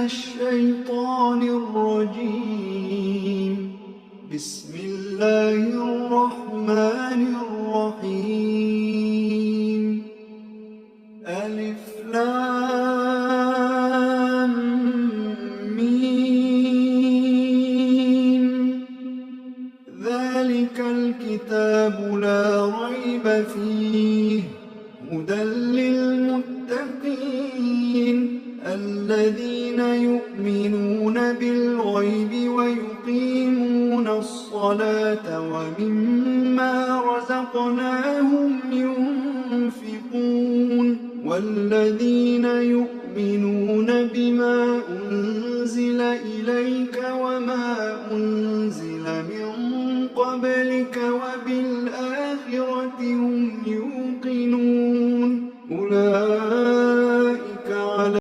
الشيطان الرجيم. بسم الله الرحمن الرحيم. ألف لام ميم. ذلك الكتاب لا ريب فيه هدى للمتقين الذين يؤمنون بالغيب ويقيمون الصلاة ومما رزقناهم ينفقون والذين يؤمنون بما أنزل إليك وما